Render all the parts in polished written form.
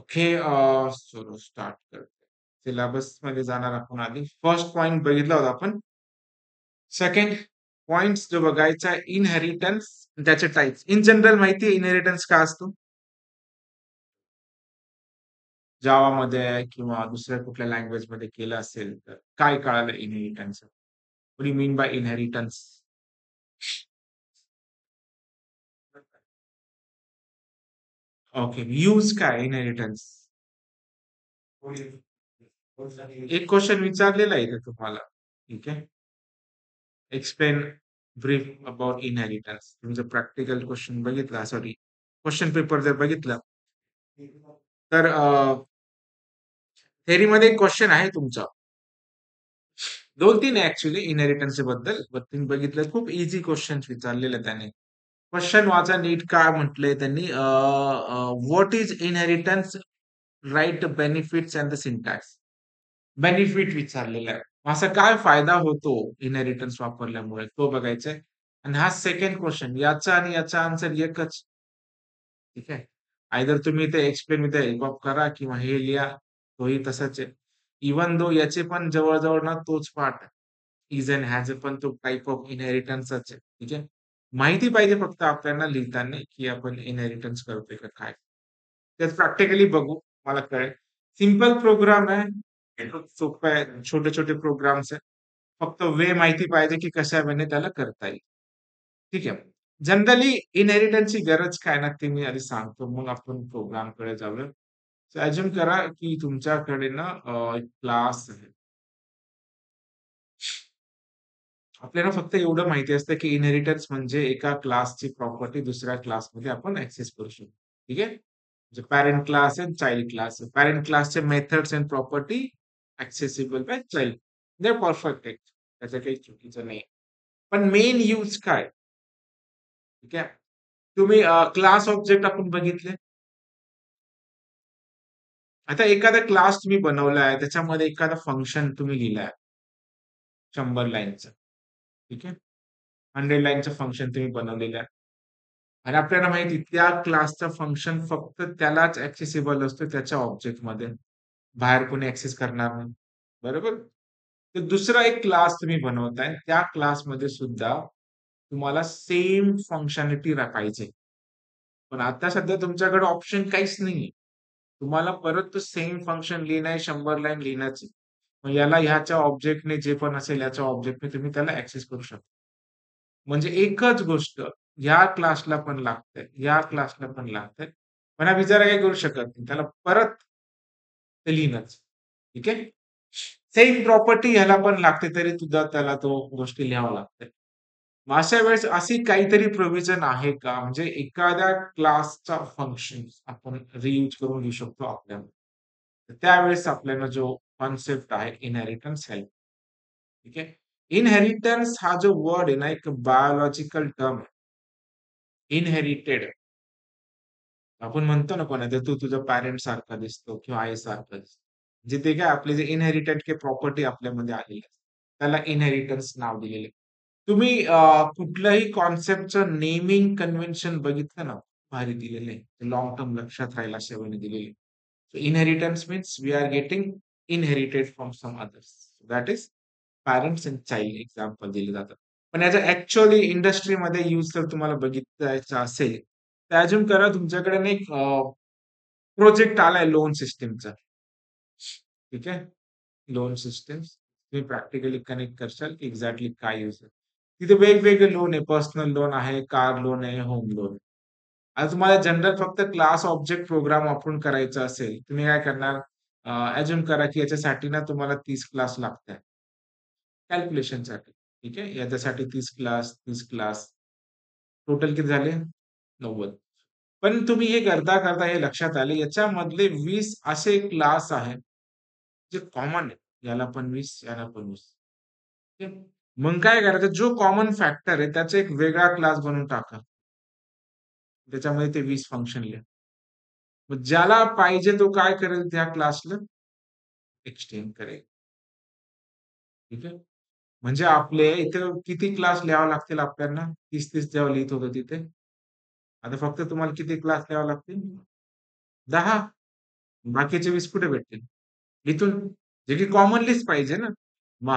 Okay. चलो start करते. Syllabus मध्ये जाणार आपण आधी. फर्स्ट पॉइंट बघितला होता आपण. सेकंड पॉइंट जो बघायचा आहे इनहेरिटन्स, त्याचे टाइप्स. इन जनरल माहिती आहे इनहेरिटन्स काय असतो? जावा मध्ये किंवा दुसऱ्या कुठल्या लँग्वेज मध्ये केलं असेल तर काय कळालं inheritance? What do you mean by inheritance? Okay. Use काय इनहेरिटन्स? एक क्वेश्चन विचारलेला आहे इथे तुम्हाला. ठीक आहे. Explain brief about inheritance. तुमचं प्रॅक्टिकल क्वेश्चन बघितला, सॉरी क्वेश्चन पेपर जर बघितलं तर थेरीमध्ये एक क्वेश्चन आहे तुमचा. 2-3 आहे ऍक्च्युली इनहेरिटन्स बद्दल. तुम्ही बघितलं खूप इझी क्वेश्चन विचारलेले त्याने. क्वेश्चन वाचा नीट. काय म्हटलंय त्यांनी? What is inheritance, right benefits and the syntax. Benefit विचारलेला आहे. असा काय फायदा होतो इनहेरिटन्स वापरल्यामुळे तो बघायचा आहे. आणि हा सेकंड क्वेश्चन, याचा आणि याचा आन्सर एकच. ठीक आहे. आयदर तुम्ही ते एक्सप्लेन विथ हेल्प ऑफ करा किंवा हे लिहा, तोही तसाच आहे. इवन दो याचे पण जवळ ना तोच पार्ट इज अँड हॅज पण तो टाइप ऑफ इनहेरिटन्सच आहे. ठीक आहे. माहिती पाहिजे फक्त आपल्याला लिहिताना की आपण इनहेरिटन्स करतोय का काय. तेच प्रॅक्टिकली बघू, मला कळेल. सिंपल प्रोग्राम आहे. एकदम सोपं आहे. छोटे-छोटे प्रोग्राम्स आहे. फक्त वे माहिती पाहिजे की कशा वेने त्याला करता येईल. ठीक आहे. जनरली इनहेरिटन्सची गरज काय ना ते मी आधी सांगतो. मग आपण प्रोग्रामकडे जाऊया. सो अझ्युम करा की तुमच्याकडे ना एक क्लास आहे. आपल्याला फक्त एवढं माहिती असतं की इनहेरिटन्स म्हणजे एका क्लासची प्रॉपर्टी दुसऱ्या क्लासमध्ये आपण ऍक्सेस करू शकतो. ठीक आहे. म्हणजे पॅरेंट क्लास आणि चाइल्ड क्लास. पॅरेंट क्लासचे methods and property accessible by child. They perfect आहे. त्याचं काही चुकीचं नाही. पण मेन यूज काय? ठीक आहे. तुम्ही क्लास ऑब्जेक्ट आपण बघितले. आता एखादा क्लास तुम्ही बनवला आहे, त्याच्यामध्ये एखादा फंक्शन तुम्ही लिहिलाय 100 लाईनचं. ठीक आहे. 100 लाईनचं फंक्शन तुम्ही बनवलेलं आहे. आणि आपल्याला माहिती त्या क्लासचा फंक्शन फक्त त्यालाच ऍक्सेसिबल असतो त्याच्या ऑब्जेक्टमध्ये. बाहेर कोणी ऍक्सेस करणार नाही. बरोबर? तर दुसरा एक क्लास तुम्ही बनवताय. त्या क्लासमध्ये सुद्धा तुम्हाला सेम फंक्शनॅलिटी पाहिजे. पण आता सध्या तुमच्याकडे ऑप्शन काहीच नाहीये. तुम्हाला परत तो सेम फंक्शन लिहिणं आहे, 100 लाईन लिहिण्याची. मग याला ह्याच्या ऑब्जेक्टने जे पण असेल याच्या ऑब्जेक्टने तुम्ही त्याला ॲक्सेस करू शकता. म्हणजे एकच गोष्ट या क्लासला पण लागते, या क्लासला पण लागते. पण हा बिचारा काही करू शकत नाही. त्याला परत ते लिहिणंच. ठीक आहे. सेम प्रॉपर्टी ह्याला पण लागते तरी सुद्धा त्याला तो गोष्टी लिहाव्या लागतात. मग अशा वेळेस अशी काहीतरी प्रोव्हिजन आहे का? म्हणजे एखाद्या क्लासचा फंक्शन आपण रियूज करून घेऊ शकतो आपल्यामध्ये. तर त्यावेळेस आपल्याला जो कन्सेप्ट आहे इनहेरिटन्स हेल्प. ठीक आहे. इनहेरिटन्स हा जो वर्ड आहे ना, एक बायोलॉजिकल टर्म आहे. इनहेरिटेड. आपण म्हणतो ना कोणाला, "तू तुझ्या पॅरेंट सारखा दिसतो" किंवा आईसारखा दिसतो. म्हणजे ते काय आपले जे इनहेरिटेड काही प्रॉपर्टी आपल्यामध्ये आलेली आहे. त्याला इनहेरिटन्स नाव दिलेलं आहे. तुम्ही कुठल्याही कॉन्सेप्टचं नेमिंग कन्व्हेन्शन बघितलं ना, भारी दिलेलं आहे. लाँग टर्म लक्षात राहील अशा वेळी दिलेली आहे. So inheritance means we are getting inherited from some others. That is parents and child example दिले जातात. पण याचा ॲक्चुअली इंडस्ट्रीमध्ये यूज जर तुम्हाला बघितलायचा असेल, तर अझ्युम करा तुमच्याकडे ना एक प्रोजेक्ट आलाय लोन सिस्टमचा. ठीक आहे. लोन सिस्टम्स तुम्ही प्रॅक्टिकली कनेक्ट करशाल की एक्झॅक्टली काय यूज आहे. तिथे वेगवेगळे लोन आहे. पर्सनल लोन आहे, कार लोन आहे, होम लोन. आता तुम्हाला जनरल फक्त क्लास ऑब्जेक्ट प्रोग्राम वापरून करायचं असेल, तुम्ही काय करणार? अझ्युम करा की याच्यासाठी ना तुम्हाला 30 क्लास लागतायत. कॅल्क्युलेशनसाठी. ठीक आहे. याच्यासाठी 30 क्लास, 30 क्लास. टोटल किती झाले? 90. पण तुम्ही हे करता हे लक्षात आले याच्यामधले 20 असे क्लास आहेत, जे कॉमन आहेत. याला पण 20, याला पण 20. ठीक आहे. मग काय करायचं? जो कॉमन फॅक्टर आहे त्याचा एक वेगळा क्लास बनवून टाका. त्याच्यामध्ये ते 20 फंक्शन लिहा. मग ज्याला पाहिजे तो काय करेल त्या क्लासला? एक्सटेंड करेल. ठीक आहे. म्हणजे आपले इथे किती क्लास लिहावे लागतील आपल्याला? 30-30 जेव्हा लिहित होतो तिथे. आता फक्त तुम्हाला किती क्लास लिहावे लागतील? 10. बाकीचे 20 कुठे भेटतील? इथून जे की कॉमनलीच पाहिजे ना. मग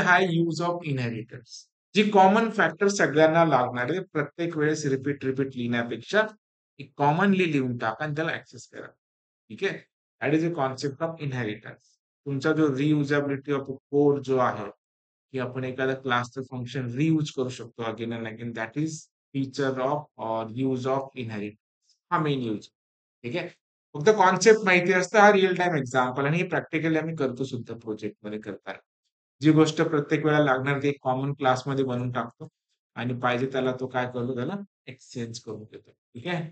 हा यूज ऑफ इनहेरिटन्स. जी कॉमन फॅक्टर सगळ्यांना लागणार आहे. प्रत्येक वेळेस रिपीट लिहिण्यापेक्षा एक कॉमनली लिहून टाका आणि त्याला ॲक्सेस करा. ठीक आहे? That is a concept of inheritance. तुमचा जो रियुजेबिलिटी ऑफ कोड जो आहे, की आपण एखाद्या क्लासचं फंक्शन रियूज करू शकतो again and again. That is feature of use of inheritance. हा मेन यूज. ठीक आहे? फक्त कॉन्सेप्ट माहिती असतं. हा रिअल टाईम एक्झाम्पल आणि हे प्रॅक्टिकली आम्ही करतो सुद्धा प्रोजेक्टमध्ये करताना. जी गोष्ट प्रत्येक वेळेला लागणार ती एक कॉमन क्लासमध्ये बनवून टाकतो आणि पाहिजे त्याला तो काय करतो त्याला एक्सचेंज करून देतो. ठीक आहे?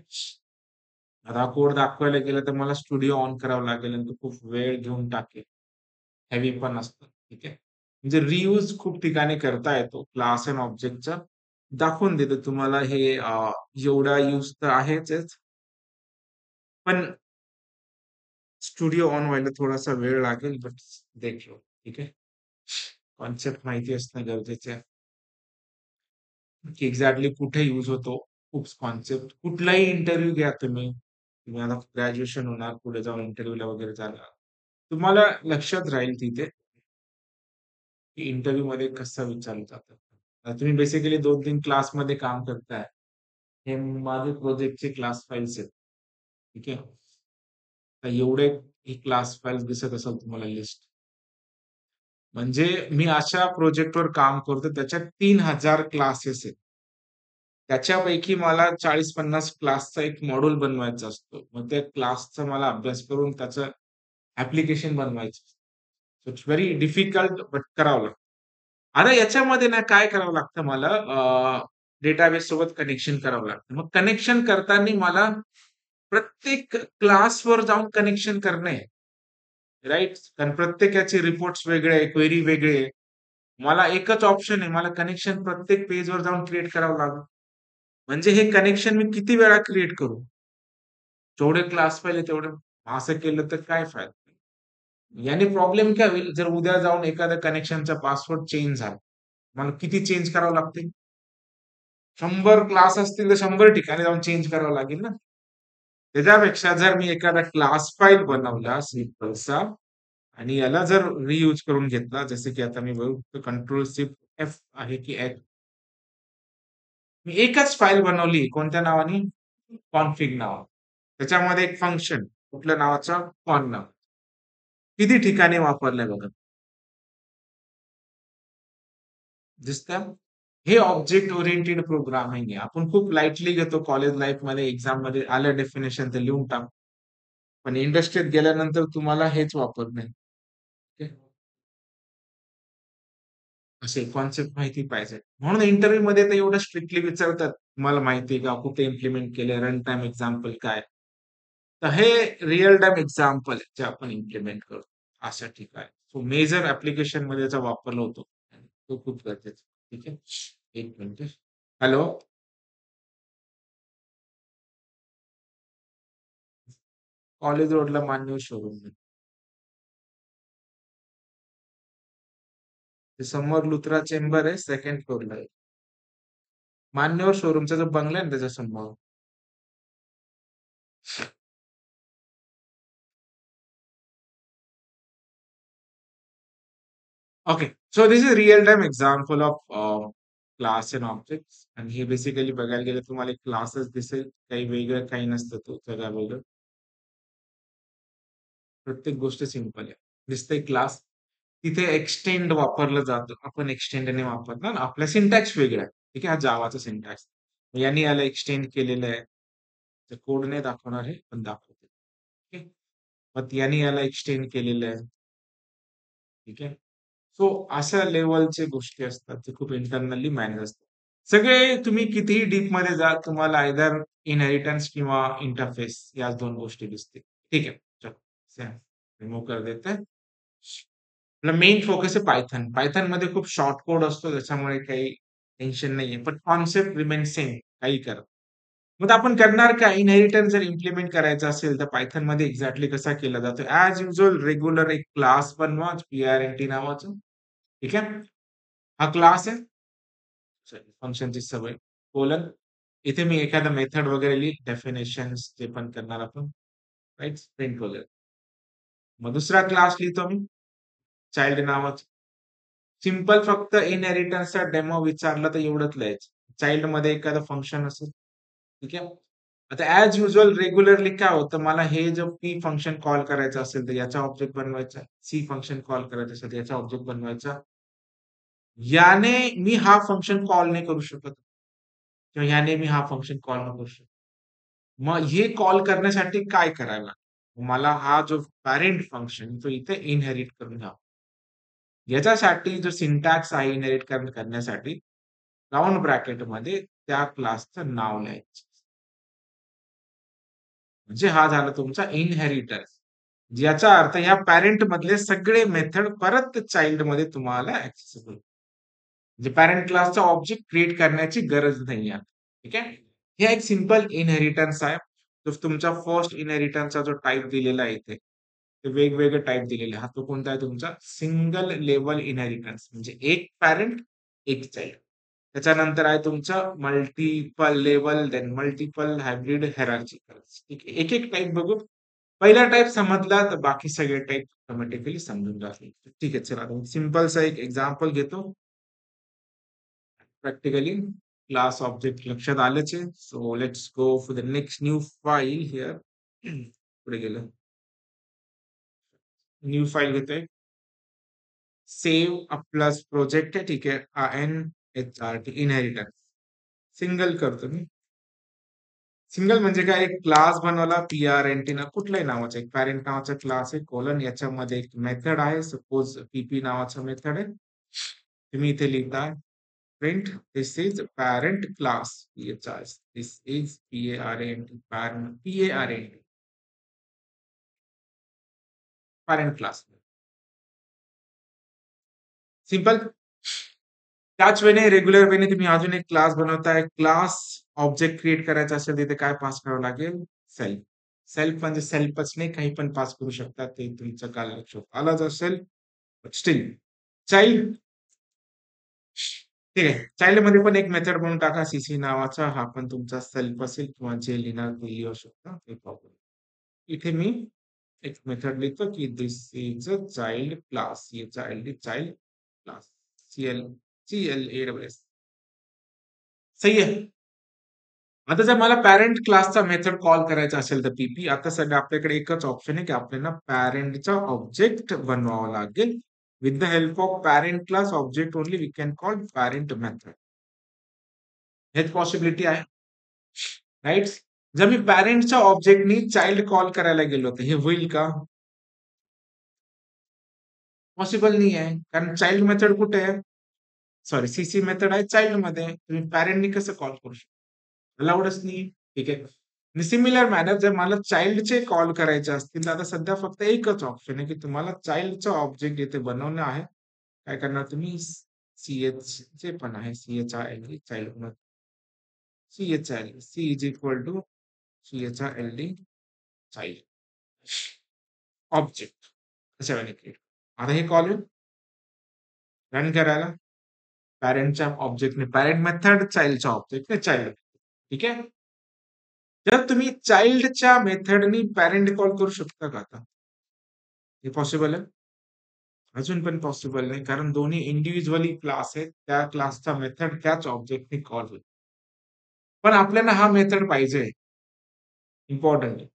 आता हा कोड दाखवायला गेलं तर मला स्टुडिओ ऑन करावं लागेल आणि तो खूप वेळ घेऊन टाकेल. हेवी पण असतं. ठीक आहे? म्हणजे रियूज खूप ठिकाणी करता येतो क्लास एंड ऑब्जेक्टचा. दाखवून देतो तुम्हाला हे एवढा यूज तर आहेच. पण स्टुडिओ ऑन व्हायला थोडासा वेळ लागेल, बट देख लो. ठीक आहे. कॉन्सेप्ट माहिती असणं गरजेचं आहे, की एक्झॅक्टली कुठे यूज होतो. खूप कॉन्सेप्ट कुठलाही इंटरव्ह्यू घ्या तुम्ही. तुम्ही आता ग्रॅज्युएशन होणार, पुढे जाऊन इंटरव्ह्यूला वगैरे जाणार. तुम्हाला लक्षात राहील तिथे, की इंटरव्ह्यूमध्ये कसं विचारलं जातं. तुम्ही बेसिकली 2-3 क्लासमध्ये काम करताय. हे माझे प्रोजेक्टचे क्लास फाइल्स आहेत. ठीक आहे. तर एवढे ही क्लास फाइल्स दिसत असेल तुम्हाला लिस्ट. म्हणजे मी अशा प्रोजेक्टवर काम करतो त्याच्यात 3000 क्लासेस आहेत. त्याच्यापैकी मला 40-50 क्लासचा एक मॉड्यूल बनवायचा असतो. मग त्या क्लासचा मला अभ्यास करून त्याचं ॲप्लिकेशन बनवायचं. So it's very difficult but करावं लागतं. आता याच्यामध्ये ना काय करावं लागतं मला डेटाबेस सोबत कनेक्शन करावं लागतं. मग कनेक्शन करताना मला प्रत्येक क्लासवर जाऊन कनेक्शन करणे राइट? कारण प्रत्येकाचे रिपोर्ट्स वेगळे आहे, क्वेरी वेगळी आहे. मला एकच ऑप्शन आहे. मला कनेक्शन प्रत्येक पेजवर जाऊन क्रिएट करावं लागेल. म्हणजे हे कनेक्शन मी किती वेळा क्रिएट करू? जेवढे क्लास पाहिले तेवढं असं केलं तर काय फायदा? याने प्रॉब्लेम काय होईल? जर उद्या जाऊन एखाद्या कनेक्शनचा पासवर्ड चेंज झाला. मला किती चेंज करावं लागतील? 100 क्लास असतील तर 100 ठिकाणी जाऊन चेंज करावं लागेल ना. त्याच्यापेक्षा जर मी एखादा क्लास फाइल बनवला सिम्पलसा आणि याला जर रियूज करून घेतला, जसं की आता मी बघू कंट्रोल शिफ्ट एफ आहे की एफ. मी एकच फाईल बनवली कोणत्या नावाने? कॉन्फिग नावाने. त्याच्यामध्ये एक फंक्शन कुठल्या नावाचं? कॉन नाव. किती ठिकाणी वापरलंय बघा. दिसतं? हे ऑब्जेक्ट ओरिएंटेड प्रोग्रामिंग आहे. आपण खूप लाईटली घेतो कॉलेज लाईफमध्ये, एक्झाममध्ये आलं डेफिनेशन तर लिहून टाक. पण इंडस्ट्रीत गेल्यानंतर तुम्हाला हेच वापरणे. ओके. असे कॉन्सेप्ट माहिती पाहिजे. म्हणून इंटरव्ह्यूमध्ये तर एवढं स्ट्रिक्टली विचारतात. तुम्हाला माहिती आहे का? कुठे इम्प्लिमेंट केलंय? रन टाईम एक्झाम्पल काय? तर हे रिअल टाईम एक्झाम्पल आहे, जे आपण इम्प्लिमेंट करतो अशा ठिकाणी. सो मेजर ॲप्लिकेशनमध्ये याचा वापर होतो. तो खूप गरजेचा आहे. ठीक आहे. 1 मिनिट. हॅलो? कॉलेज रोडला मान्यवर शोरूम आहे. ते समोर लुथरा चेंबर आहे, सेकंड फ्लोअरला आहे. मान्यवर शोरूमचा जो बंगला आहे ना त्याच्यासमोर. Okay. So this is real time example of class end objects आणि हे बेसिकली बघायला गेलं तुम्हाला एक क्लासच दिसेल. काही वेगळं काही नसतं तो सगळा वेगळं. प्रत्येक गोष्ट सिंपल आहे. दिसतंय क्लास. तिथे एक्सटेंड वापरलं जातं. आपण एक्सटेंड नाही वापरणार. आपला सिंटॅक्स वेगळा आहे. ठीक आहे. हा जावाचा सिंटॅक्स. यांनी याला एक्सटेंड केलेलं आहे. तर कोड नाही दाखवणार आहे, पण दाखवते. ठीक आहे. मग यांनी याला एक्सटेंड केलेलं आहे. ठीक आहे. सो अशा लेव्हलच्या गोष्टी असतात, ते खूप इंटरनली मॅनेज असतात. सगळे तुम्ही कितीही डीपमध्ये जा, तुम्हाला आयदर इनहेरिटन्स किंवा इंटरफेस याच 2 गोष्टी दिसतील. ठीक आहे. चलो रिमूव्ह कर देते हैं. आपला मेन फोकस आहे पायथन. पायथनमध्ये खूप शॉर्ट कोड असतो त्याच्यामुळे काही टेन्शन नाहीये. पण कॉन्सेप्ट रिमेन सेम काही करा. मग आपण करणार काय? इनहेरिटन्स जर इम्प्लिमेंट करायचं असेल तर पायथनमध्ये एक्झॅक्टली कसा केला जातो? ॲज युजुअल रेग्युलर एक क्लास बनवा पी-आर-एन-टी नावाचं. ठीक आहे. हा क्लास आहे. सॉरी फंक्शनची सवय. कोलन इथे मी एखादा मेथड वगैरे लिहील डेफिनेशन्स ते पण करणार आपण. राइट? प्रिंट वगैरे. मग दुसरा क्लास लिहितो मी चाइल्ड नावाचा. सिंपल फक्त इनहेरिटन्सचा डेमो विचारला तर एवढंच लिहायचं. चाइल्डमध्ये एखादं फंक्शन असेल, ठीक आहे. आता ॲज युजुअल रेग्युलरली काय होतं, मला हे जर पी फंक्शन कॉल करायचं असेल, तर याचा ऑब्जेक्ट बनवायचा. सी फंक्शन कॉल करायचं असेल, तर याचा ऑब्जेक्ट बनवायचा. याने मी हा फंक्शन कॉल नाही करू शकत किंवा याने मी हा फंक्शन कॉल नाही करू शकत. मग हे कॉल करण्यासाठी काय करायला लागेल? मला हा जो पॅरेंट फंक्शन तो इथे इनहेरिट करून घ्यावा. याच्यासाठी जो सिंटॅक्स आहे इनहेरिट करण्यासाठी राउंड ब्रॅकेटमध्ये त्या क्लासचं नाव लिहायचं. म्हणजे हा झाला तुमचा इनहेरिटन्स. याचा अर्थ ह्या पॅरेंट मधले सगळे मेथड परत चाइल्डमध्ये तुम्हाला ॲक्सेसिबल. म्हणजे पॅरेंट क्लासचा ऑब्जेक्ट क्रिएट करण्याची गरज नाही आहे. ठीक आहे. हे एक सिंपल इनहेरिटन्स आहे. तो तुमचा फर्स्ट इनहेरिटन्सचा जो टाइप दिलेला आहे इथे, ते वेगवेगळे टाइप दिलेले आहे. हा तो कोणता आहे तुमचा सिंगल लेव्हल इनहेरिटन्स म्हणजे एक पॅरेंट, एक चाइल्ड. त्याच्यानंतर आहे तुमचं multiple level, then multiple hybrid hierarchical. ठीक आहे. एक-एक टाइप बघू. पहिला टाइप समजला तर बाकी सगळे टाइप ऑटोमॅटिकली समजून जातील. ठीक आहे. चला सिंपलचा एक एक्झाम्पल घेतो. प्रॅक्टिकली क्लास ऑब्जेक्ट लक्षात आलंच आहे. So let's go for the next new file here. पुढे गेलं. न्यू फाइल घेतोय. सेव्ह प्लस प्रोजेक्ट आहे. ठीक आहे. NHRT inheritance. सिंगल करतो मी. सिंगल म्हणजे काय एक क्लास बनवला PRNT ना कुठल्याही नावाचा एक पॅरेंट नावाचा क्लास आहे कोलन याच्यामध्ये एक मेथड आहे सपोज PP नावाचा मेथड आहे. तुम्ही इथे लिहिता print this is parent class. This is PARENT parent parent class. Simple. त्याच वेळेने रेग्युलर वेने तुम्ही अजून एक क्लास बनवताय. क्लास ऑब्जेक्ट क्रिएट करायचा असेल तिथे काय पास करावं लागेल? सेल्फ. सेल्फ म्हणजे सेल्फच नाही काही पण पास करू शकता ते तुमचं काय लक्षात आलंच असेल. स्टील चाइल्ड ठीक आहे. चाइल्डमध्ये पण एक मेथड म्हणून टाका सीसी नावाचा. हा पण तुमचा सेल्फ असेल किंवा जे लिहिणार ते लिहू शकता. काही प्रॉब्लेम. इथे मी एक मेथड लिहितो की दिस इज अ चाइल्ड क्लास. ये चाइल्ड क्लास. CLASS. सही आहे. आता जर मला पॅरेंट क्लासचा मेथड कॉल करायचा असेल तर PP आता सध्या आपल्याकडे एकच ऑप्शन आहे की आपल्याला पॅरेंटचा ऑब्जेक्ट बनवावा लागेल. With the help of parent class object only we can call parent method. हेच पॉसिबिलिटी आहे. राइट? जर मी पॅरेंटच्या ऑब्जेक्टनी चाइल्ड कॉल करायला गेलो तर हे होईल का? पॉसिबल नाही आहे. कारण चाइल्ड मेथड कुठे आहे? सॉरी सीसी मेथड आहे चाइल्डमध्ये. तुम्ही पॅरेंटनी कसं कॉल करू शकता? अलाउडच नाही. ठीक आहे. आणि सिमिलर मॅनर जर मला चाइल्डचे कॉल करायचे असतील, तर आता सध्या फक्त एकच ऑप्शन आहे, की तुम्हाला चाइल्डचा ऑब्जेक्ट इथे बनवणं आहे. काय करणार तुम्ही? CH जे पण आहे CHILD child CHILD C is equal to CHILD child object अशा वेळेला क्रिएट. आता हे कॉल येईल रन करायला. पॅरेंटच्या ऑब्जेक्टने पॅरेंट मेथड, चाइल्डचा ऑब्जेक्ट चाइल्ड. ठीक आहे. जर तुम्ही चाइल्डच्या मेथडनी पॅरेंट कॉल करू शकता का आता? हे पॉसिबल आहे? अजून पण पॉसिबल नाही कारण दोन्ही इंडिव्हिज्युअली क्लास आहेत. त्या क्लासचा मेथड त्याच ऑब्जेक्टने कॉल होईल. पण आपल्याला हा मेथड पाहिजे. इम्पोर्टंट आहे.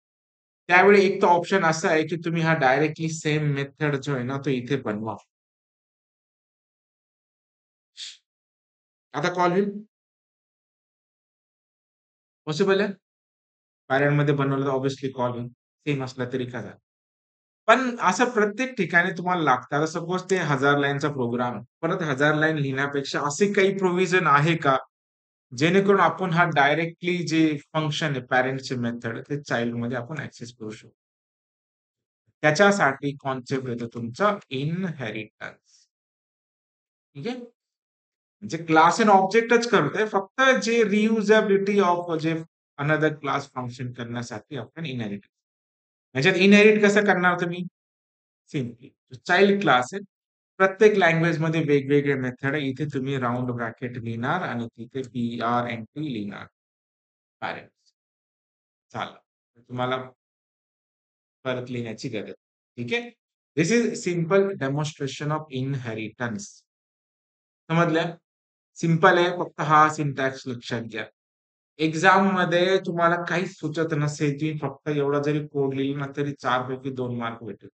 त्यावेळी एक तर ऑप्शन असा आहे, की तुम्ही हा डायरेक्टली सेम मेथड जो आहे ना, तो इथे बनवा. आता कॉल होईल? पॉसिबल आहे? पॅरेंटमध्ये बनवलं तर ऑब्व्हियसली कॉल होईल. सेम असला तरी काय झालं. पण असं प्रत्येक ठिकाणी तुम्हाला लागतं. आता सपोज ते 1000 लाईनचा प्रोग्राम आहे. परत 1000 लाईन लिहिण्यापेक्षा असे काही प्रोव्हिजन आहे का? जेणेकरून आपण हा डायरेक्टली जे फंक्शन आहे पॅरेंटचे मेथड ते चाइल्डमध्ये आपण ॲक्सेस करू शकतो. त्याच्यासाठी कॉन्सेप्ट येतो तुमचा इनहेरिटन्स. ठीक आहे? म्हणजे क्लास एंड ऑब्जेक्टच करतोय. फक्त जे रियुजेबिलिटी ऑफ जे अनदर क्लास फंक्शन करण्यासाठी आपण इनहेरिट. ह्याच्यात इनहेरिट कसं करणार तुम्ही? सिम्पली. चाइल्ड क्लास आहे. प्रत्येक लँग्वेजमध्ये वेगवेगळे मेथड आहे. इथे तुम्ही राउंड ब्रॅकेट लिहिणार आणि तिथे PRNT लिहिणार. पॅरेंट्स. झालं. तुम्हाला परत लिहिण्याची गरज. ठीक आहे. This is simple demonstration of inheritance. समजलं? सिंपल आहे. फक्त हा सिंटॅक्स लक्षात घ्या. एक्झाममध्ये तुम्हाला काहीच सुचत नसेल, तुम्ही फक्त एवढा जरी कोड लिहिला ना, तरी 4 पैकी 2 मार्क भेटेल.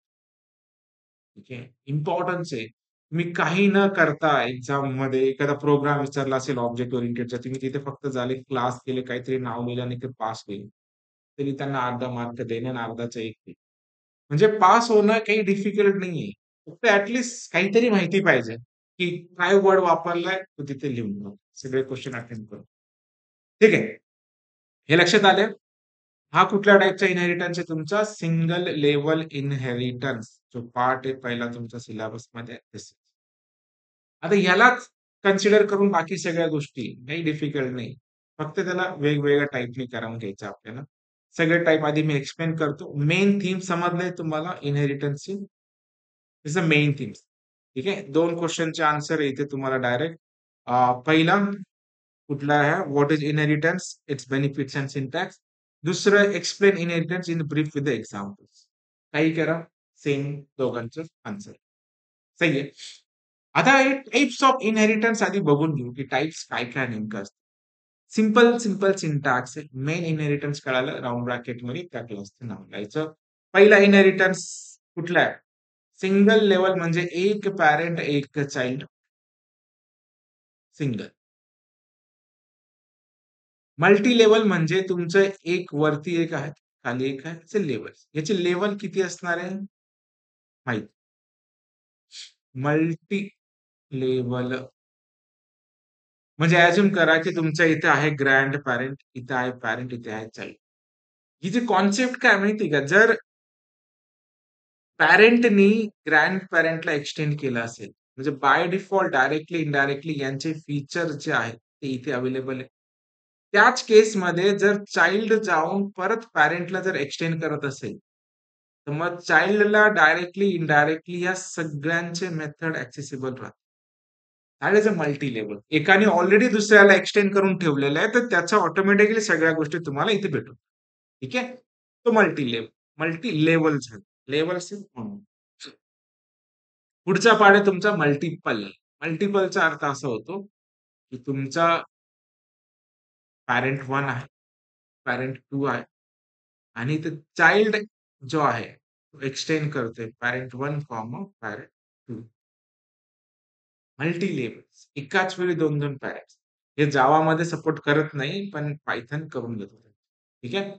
ठीक आहे. इम्पोर्टन्स आहे. तुम्ही काही न करता एक्झाममध्ये एखादा प्रोग्राम विचारला असेल ऑब्जेक्ट ओरिएंटेडचा, तुम्ही तिथे फक्त झाले क्लास केले, काहीतरी नाव लिहिलं आणि ते पास केले. तरी त्यांना अर्धा मार्क देणे आणि अर्धाचा 1 देणे. म्हणजे पास होणं काही डिफिकल्ट नाहीये. फक्त काहीतरी माहिती पाहिजे, की काय वर्ड वापरलाय तो तिथे लिहून ठेवा. सगळे क्वेश्चन अटेम्प्ट करून. ठीक आहे. हे लक्षात आलं? हा कुठल्या टाइपचा इनहेरिटन्स आहे तुमचा? सिंगल लेव्हल इनहेरिटन्स जो पार्ट आहे पहिला तुमच्या सिलेबसमध्ये दिसेल. आता ह्यालाच कन्सिडर करून बाकी सगळ्या गोष्टी काही डिफिकल्ट नाही. फक्त त्याला वेगवेगळ्या टाइपनी करून घ्यायचं आपल्याला. सगळे टाइप आधी मी एक्सप्लेन करतो. मेन थीम समजलंय तुम्हाला इनहेरिटन्सची? Is a main themes. ठीक आहे. 2 क्वेश्चनचे आन्सर आहे इथे तुम्हाला डायरेक्ट. पहिला कुठला आहे? What is inheritance? Its benefits and syntax. दुसरं explain inheritance in brief with the examples. काही करा, सेम दोघांचं आन्सर. सही आहे. आता हे टाइप्स ऑफ इनहेरिटन्स आधी बघून घेऊ, की टाइप्स काय-काय नेमकं असतं. सिंपल सिंटॅक्स आहे. मेन इनहेरिटन्स कळालं राउंड ब्रॅकेटमध्ये त्या क्लासचं नाव लिहायचं. पहिला इनहेरिटन्स कुठला आहे? सिंगल लेव्हल म्हणजे एक पॅरेंट, एक चाइल्ड. सिंगल. मल्टी लेव्हल म्हणजे तुमचं एक वरती एक आहे, खाली एक आहे. असे लेव्हल्स. याचे लेव्हल किती असणार आहे? माहिती. मल्टी लेव्हल म्हणजे अझ्युम करा, की तुमच्या इथे आहे ग्रँड पॅरेंट, इथे आहे पॅरेंट, इथे आहे चाइल्ड. हिची कॉन्सेप्ट काय माहिती का? जर पॅरेंटनी ग्रँड पॅरेंटला एक्सटेंड केलं असेल, म्हणजे बाय डिफॉल्ट डायरेक्टली, इनडायरेक्टली यांचे फीचर जे आहेत, ते इथे अवेलेबल आहे. त्याच केसमध्ये जर चाइल्ड जाऊन परत पॅरेंटला जर एक्सटेंड करत असेल, तर मग चाइल्डला डायरेक्टली, इनडायरेक्टली या सगळ्यांचे मेथड ॲक्सेसिबल राहतात. That is a multi level. एकाने ऑलरेडी दुसऱ्याला एक्सटेंड करून ठेवलेलं आहे, तर त्याच्या ऑटोमॅटिकली सगळ्या गोष्टी तुम्हाला इथे भेटून. ठीक आहे? तो मल्टी लेव्हल झाला. लेव्हल असेल म्हणून. पुढचा पार्ट आहे तुमचा मल्टिपल. मल्टिपलचा अर्थ असा होतो, की तुमचा पॅरेंट 1 आहे, पॅरेंट 2 आहे आणि ते चाइल्ड जो आहे, तो एक्सटेंड करतोय पॅरेंट 1, पॅरेंट 2. Multi levels. एकाच वेळी 2-2 पॅरेंट्स. हे जावामध्ये सपोर्ट करत नाही, पण पायथन करून देतो. ठीक आहे.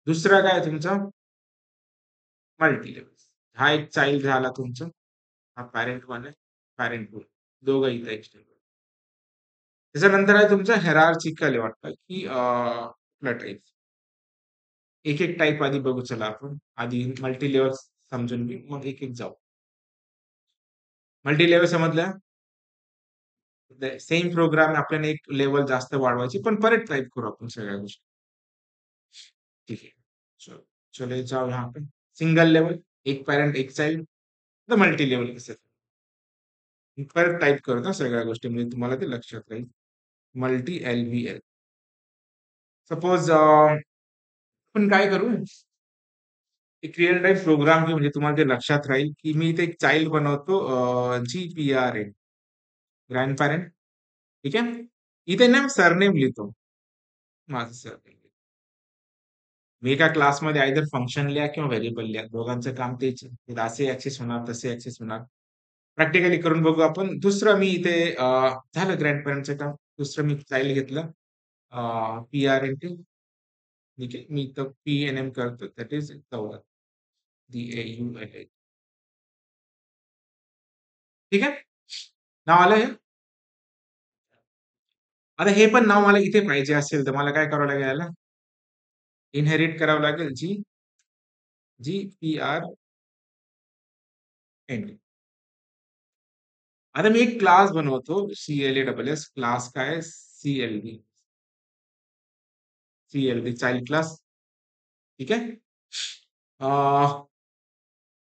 दुसरा काय आहे तुमचा? Multi levels. हा एक चाइल्ड झाला तुमचा. हा पॅरेंट 1 आहे, पॅरेंट 2. दोघं इथे एक्सटेंड. त्याच्यानंतर आहे तुमचं हायरार्चिकल आहे वाटतं, की कुठला टाइप? एक-एक टाइप आधी बघू चला आपण. आधी मल्टी लेव्हल्स समजून घेऊ, मग एक-एक जाऊ. मल्टी लेव्हल समजल्या? सेम प्रोग्राम आपल्याला एक लेव्हल जास्त वाढवायची, पण परत टाइप करू आपण सगळ्या गोष्टी. ठीक है। चलो चले जाओ यहाँ पे सिंगल लेवल, एक पॅरेंट एक चाइल्ड, तर मल्टी लेवल कसं परत टाइप करत ना सगळ्या गोष्टी म्हणजे तुम्हाला ते लक्षात राहील. Multi L-V-L. सपोज आपण काय करू, एक रिअल टाइम प्रोग्राम घेऊ म्हणजे तुम्हाला ते लक्षात राहील, की मी इथे एक चाइल्ड बनवतो जी-पी-आर-एन, ग्रँड पॅरेंट. ठीक आहे. इथे ना सरनेम लिहितो. माझं सरनेम. मी एका क्लासमध्ये आयदर फंक्शन लिहा किंवा व्हेरिएबल लिहा. दोघांचं काम तेच आहे. ते असे ॲक्सेस होणार, तसे ॲक्सेस होणार. प्रॅक्टिकली करून बघू आपण. दुसरं मी इथे झालं ग्रँड-पॅरेंटचं काम. दुसरं मी चाइल्ड घेतलं. पी-आर-एन-टी. ठीक आहे. मी इथं पी-एन-एम करतो. That is Daulat. D-A-U-L-A. ठीक आहे. नाव आलं हे? आता हे पण नाव मला इथे पाहिजे असेल, तर मला काय करावं लागेल याला? इनहेरिट करावं लागेल. जी-पी-आर-एन-टी. आता मी एक क्लास बनवतो CLASS. क्लास काय आहे? CLD. CLD child class. ठीक आहे.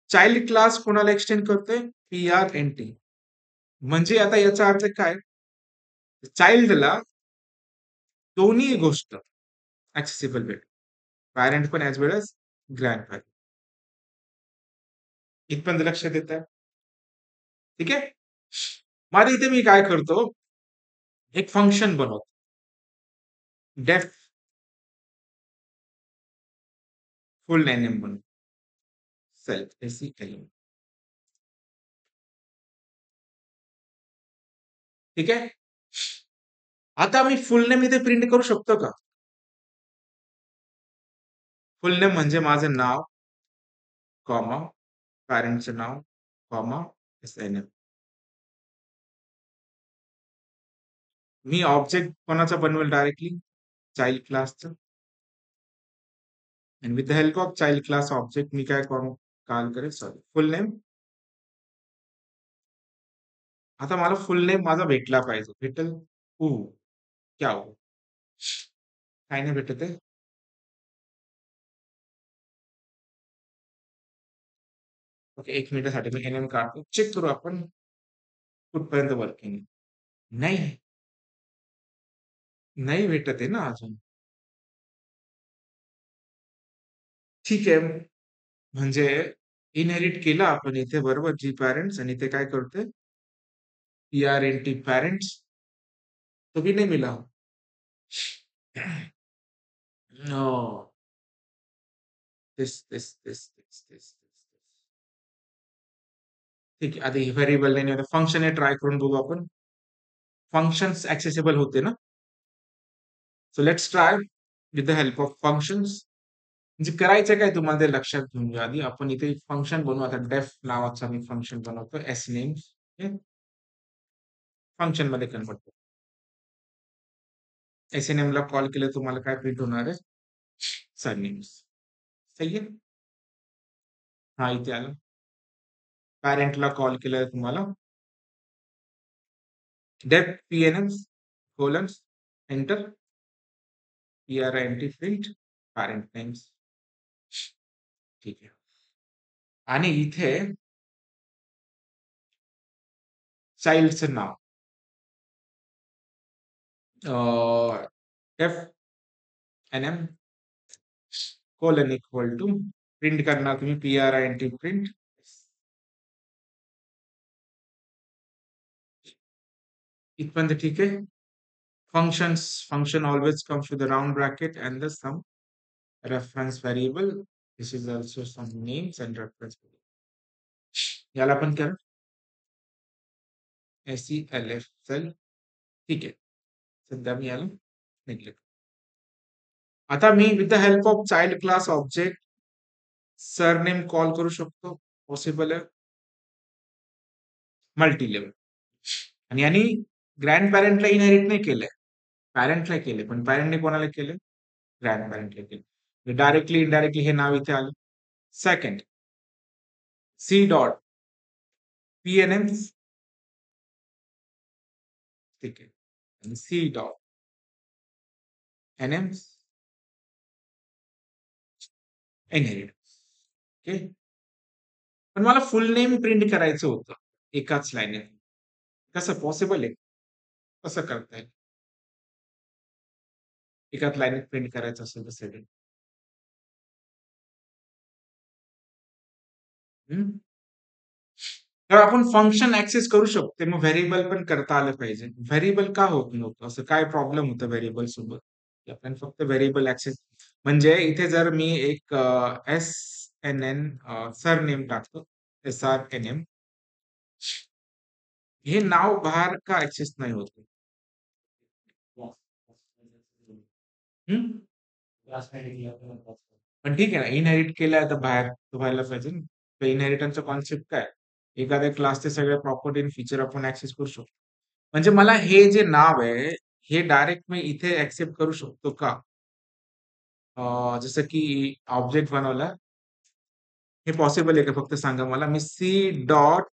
चाइल्ड क्लास कोणाला एक्सटेंड करतोय? पी-आर-एन-टी. म्हणजे आता याचा अर्थ काय? चाइल्डला दोन्ही गोष्ट ॲक्सेसिबल भेटेल. पॅरेंट पण ॲज वेल एज ग्रँड पॅरेंट. इथपर्यंत लक्ष देताय? ठीक आहे? मग आता इथे मी काय करतो, एक फंक्शन बनवतो. डेफ फुल नेम बनवतो. Self SELF. ठीक आहे? आता मी फुल नेम इथे प्रिंट करू शकतो का? फुल नेम म्हणजे माझं नाव, कॉमा, पॅरेंटचं नाव, कॉमा, SNM. मी ऑब्जेक्ट कोणाचा बनवेल डायरेक्टली? चाइल्ड क्लासचं. आणि with the help of child class object मी काय करू? कॉल करेल, सॉरी, फुल नेम. आता मला फुल नेम माझा भेटला पाहिजे. भेटेल? हो. क्या हो? काय नाही भेटत आहे? ओके, 1 मिनिटासाठी मी NM काढतो. चेक करू आपण कुठपर्यंत वर्किंग आहे. नाही, नाही भेटत आहे ना अजून. ठीक आहे. म्हणजे इनहेरिट केलं आपण इथे, बरोबर, जी पॅरेंट्स, आणि इथे काय करतोय? PRNT पॅरेंट्स, तो भी नहीं मिला. नो. दिस. ठीक आहे. आता हे व्हेरिएबल नाही होतं. फंक्शन आहे, ट्राय करून बघू आपण. फंक्शन्स ऍक्सेसिबल होते ना? So let's try with the help of functions. म्हणजे करायचं काय तुम्हाला ते लक्षात घेऊन घ्या. आधी आपण इथे फंक्शन बनवू. आता डेफ नावाचा मी फंक्शन बनवतो. SName फंक्शन मध्ये कन्वर्ट करतो. SNM ला कॉल केलं तुम्हाला काय प्रिंट होणार आहे? सरनेम्स. सही आहे? हा, इथे आलं. पॅरेंटला कॉल केलं तुम्हाला def PNM colon enter PRINT print parent names. ठीक आहे. आणि इथे चाइल्डचं नाव def NM colon equal to print करणार तुम्ही PRINT प्रिंट. इथपर्यंत ठीक आहे. Function always comes with a round bracket and the some reference variable. This is also some names and reference variable. याला पण करा SELF सेल. ठीक आहे. सध्या मी याला निग्लेक्ट. आता me with the help of child class object surname call करू शकतो. पॉसिबल आहे. Multi level. आणि यांनी ग्रँड पॅरेंटला इनहेरिट नाही केलंय, पॅरेंटला केले, पण पॅरेंटने कोणाला केले? ग्रँड पॅरेंटला केले. डायरेक्टली इनडायरेक्टली हे नाव इथे आलं. Second, C dot PNM. ठीक आहे. आणि C dot NM inherit. Okay. पण मला फुल नेम प्रिंट करायचं होतं एकाच लाईनीत. कसं पॉसिबल आहे? कसं करता येईल? एकाच लाईनीत प्रिंट करायचं असेल तर सेकंड. तर आपण फंक्शन ऍक्सेस करू शकतो. मग व्हेरिएबल पण करता आलं पाहिजे. व्हेरिएबल का होत नव्हतं? असं काय प्रॉब्लेम होता व्हेरिएबल सोबत? की आपण फक्त व्हेरिएबल ऍक्सेस, म्हणजे इथे जर मी एक SNN सरनेम टाकतो, SRNM, हे नाव बाहेर का ऍक्सेस नाही होत? हं? पण ठीक आहे ना, इनहेरिट केलंय तर बाहेर तर व्हायला पाहिजे ना. तर इनहेरिटन्सचा कॉन्सेप्ट काय? एखाद्या क्लासचे सगळे प्रॉपर्टी आणि फीचर आपण ऍक्सेस करू शकतो. म्हणजे मला हे जे नाव आहे, हे डायरेक्ट मी इथे ऍक्सेप्ट करू शकतो का? जसं की ऑब्जेक्ट बनवला, हे पॉसिबल आहे का? फक्त सांगा मला. मी सी डॉट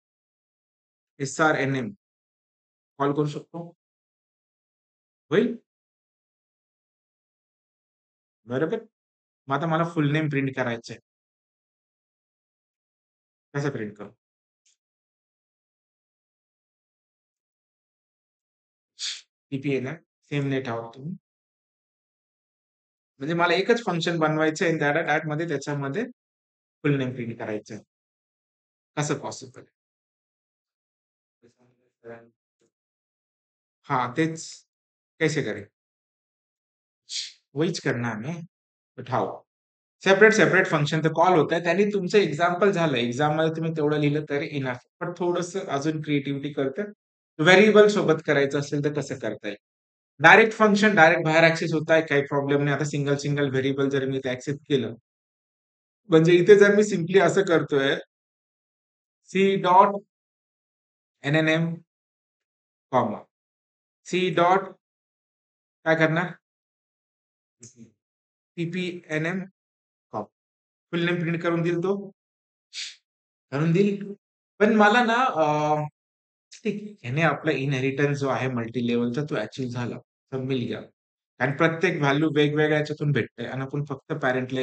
SRNM कॉल करू शकतो? होईल? बरोबर? मग आता मला फुल नेम प्रिंट करायचंय. कसं प्रिंट करू? TPN सेम नेट आहोत तुम्ही. म्हणजे मला एकच फंक्शन बनवायचं आहे, आणि त्यामध्ये त्याच्यामध्ये फुल नेम प्रिंट करायचं आहे. कसं पॉसिबल आहे? हाँ, तेच कैसे करें? वहीच करना है हमें. उठाओ. सेपरेट फंक्शन तर कॉल होत आहे. त्यांनी तुमचं एक्झाम्पल झालं. एक्झाममध्ये तुम्ही तेवढं लिहिलं तरी इनफ. पण थोडंसं अजून क्रिएटिव्हिटी करतं. व्हेरिएबल सोबत करायचं असेल तर कसं करता येईल? डायरेक्ट फंक्शन डायरेक्ट बाहेर ॲक्सेस होत आहे. काही प्रॉब्लेम नाही. आता सिंगल व्हेरिएबल जर मी ते ॲक्सेस केलं, म्हणजे इथे जर मी सिम्पली असं करतोय, C dot N N M, comma. C dot काय करणार? T P N M, comma. Full name print करून देईल तो? करून देईल. पण मला ना ठीक आहे. ह्याने आपला इनहेरिटन्स जो आहे मल्टी लेव्हलचा तो अचीव्ह झाला. तर मिल गया. कारण प्रत्येक व्हॅल्यू वेगवेगळ्या ह्याच्यातून भेटते आणि आपण फक्त पॅरेंटला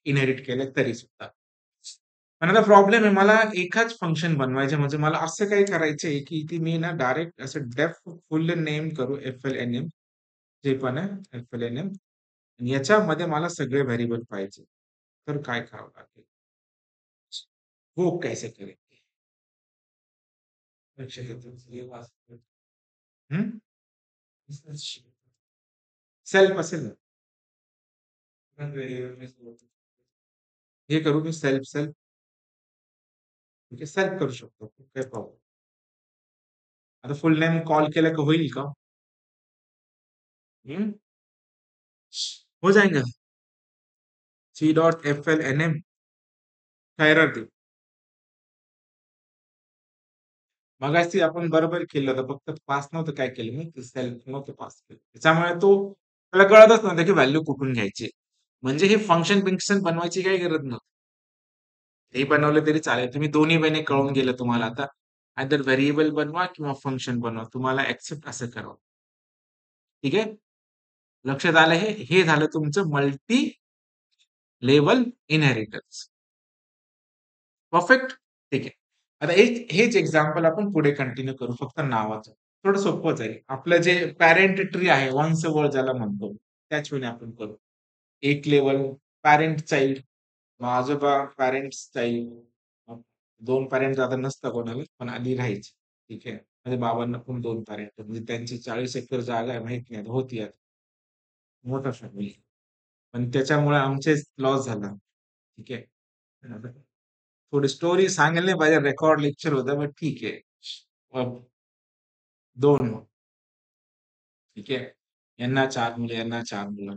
इनहेरिट केलं तरी सुद्धा. पण आता प्रॉब्लेम आहे मला एकाच फंक्शन बनवायचे म्हणजे मला असं काही करायचंय, की ती मी ना डायरेक्ट असं डेफ फुल नेम करू एफ-एल-एन-एम जे पण आहे एफ-एल-एन-एम आणि याच्यामध्ये मला सगळे व्हेरिएबल पाहिजे. तर काय करावं लागेल? वो कैसे करेंगे? लक्षात येतं. हे वाचतं. हं? सेल्फ असेल ना? हे करू मी सेल्फ म्हणजे सेल्फ करू शकतो. काही प्रॉब्लेम. आता फुल नेम कॉल केलं का होईल का? हं? हो जाएगा. सी डॉट एफ-एल-एन-एम काय एरर देईल? मगाशी आपण बरोबर केलं होतं. फक्त पास नव्हतं काय केलं मी, ते सेल्फ नव्हतं पास केलं. त्याच्यामुळे तो त्याला कळतच नव्हतं की व्हॅल्यू कुठून घ्यायची. म्हणजे हे फंक्शन-बिंक्शन बनवायची काही गरज नव्हती. हे बनवलं तरी चालेल. तुम्ही दोन्ही वेने कळून गेलं तुम्हाला आता. आयदर व्हेरिएबल बनवा किंवा फंक्शन बनवा. तुम्हाला एक्सेप्ट असं करावं. ठीक आहे? लक्षात आलं हे? हे झालं तुमचं मल्टी लेव्हल इनहेरिटन्स. परफेक्ट? ठीक आहे. आता हेच एक्झाम्पल आपण पुढे कंटिन्यू करू फक्त नावाचं. थोडं सोपंच आहे. आपलं जे पॅरेंट ट्री आहे, वन्स अ वर्ड ज्याला म्हणतो, त्याच वेळी आपण करू. एक लेव्हल पॅरेंट चाइल्ड, मग आजोबा पॅरेंट्स चाइल्ड, मग 2 पॅरेंट्स आता नसतं कोणाला, पण आधी राहायचे. ठीक आहे. म्हणजे बाबांना पण 2 पॅरेंट म्हणजे त्यांची 40 एकर जागा आहे माहित नाही आता होती आता. मोठा फॅमिली. पण त्याच्यामुळे आमचेच लॉस झाला. ठीक आहे. थोडी स्टोरी सांगायला नाही पाहिजे रेकॉर्ड लेक्चर होतं, पण ठीक आहे. अ, 2 ठीक आहे. यांना 4 मुलं, यांना 4 मुलं.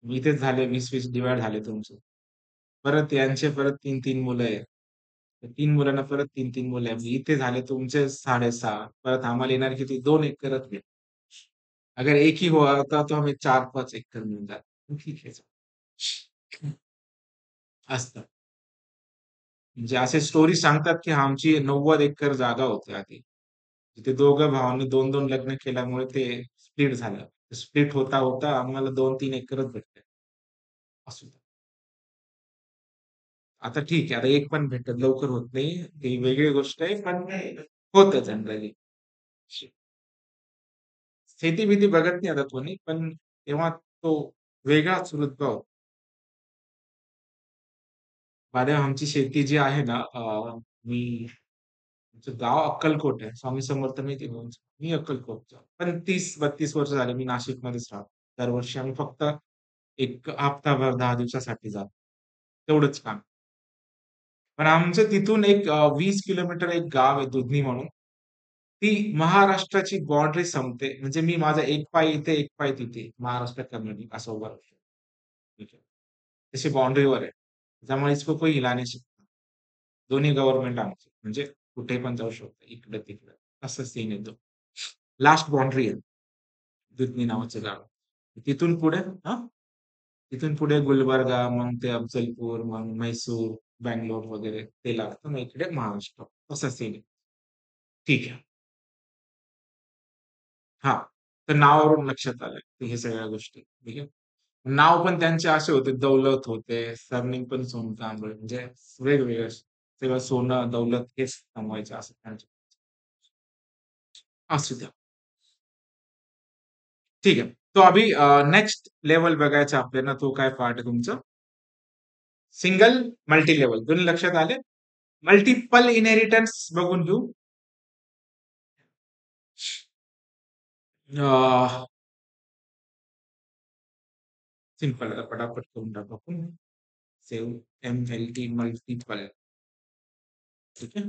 इथेच झाले 20-20 डिव्हाईड झाले तुमचे. परत यांचे परत 3-3 मुलं आहेत. त्या 3 मुलांना परत 3-3 मुलं आहेत. इथे झाले तुमचे 6.5. परत आम्हाला येणार किती 2 एकर आहेत. अगर एक ही हुआ होता तो हमें 4-5 एकर मिल जाता. ठीक आहे. असतं. म्हणजे असे स्टोरी सांगतात, की आमची 90 एकर जागा होती आधी. ते दोघं भावांनी 2-2 लग्न केल्यामुळे ते स्प्लिट झालं. स्प्लिट होता आम्हाला 2-3 एकरच भेटले. असू द्या. आता ठीक आहे. आता एक पण भेटत लवकर होत नाही. ती वेगळी गोष्ट आहे, पण होतं जनरली. शेती-बिती बघत नाही आता कोणी, पण तेव्हा तो वेगळाच रुतबा होता. माझ्या आमची शेती जी आहे ना, मी आमचं गाव अक्कलकोट आहे. स्वामी समर्थ माहिती आहे ना? मी अक्कलकोटचा. पण 30-32 वर्ष झाले मी नाशिकमध्येच राहतो. दरवर्षी आम्ही फक्त एक हप्ताभर 10 दिवसासाठी जातो. तेवढंच काम. पण आमचं तिथून एक 20 किलोमीटर एक गाव आहे दुधनी म्हणून. ती महाराष्ट्राची बाउंडरी संपते. म्हणजे मी माझा एक पाय इथे, एक पाय तिथे. महाराष्ट्र, कर्नाटक असं उभा राहतो. ठीक आहे. तशी बाउंडरीवर आहे. त्यामुळे इसको कोई हिला नहीं सकता. दोन्ही गव्हर्नमेंट आमचे. म्हणजे कुठे पण जाऊ शकतो. इकडं-तिकडं. असा सीन आहे तो. लास्ट बाउंडरी आहे. दुधनी नावाचं गाव. तिथून पुढे हां? तिथून पुढे गुलबर्गा, मग ते अफजलपूर, मग म्हैसूर, बंगलोर वगैरे ते लागतं. मग इकडे महाराष्ट्र. असा सीन आहे. ठीक आहे. हां. तर नावावरून लक्षात आलं, की हे सगळ्या गोष्टी. ठीक आहे. नाव पण त्यांचे असे होते, दौलत होते, सरनेम पण सोनकांबळे म्हणजे वेगवेगळे सगळं सोनं, दौलत हेच कमवायचे असं त्यांचं. असू द्या. ठीक आहे. तो अभी नेक्स्ट लेव्हल बघायचं आपल्याला तो काय पार्ट आहे तुमचं? सिंगल, मल्टी लेव्हल दोन्ही लक्षात आले? मल्टिपल इनहेरिटन्स बघून घेऊ. सिंपल आता पटापट करून टाकू आपण. Save MLT multiple. ठीक आहे.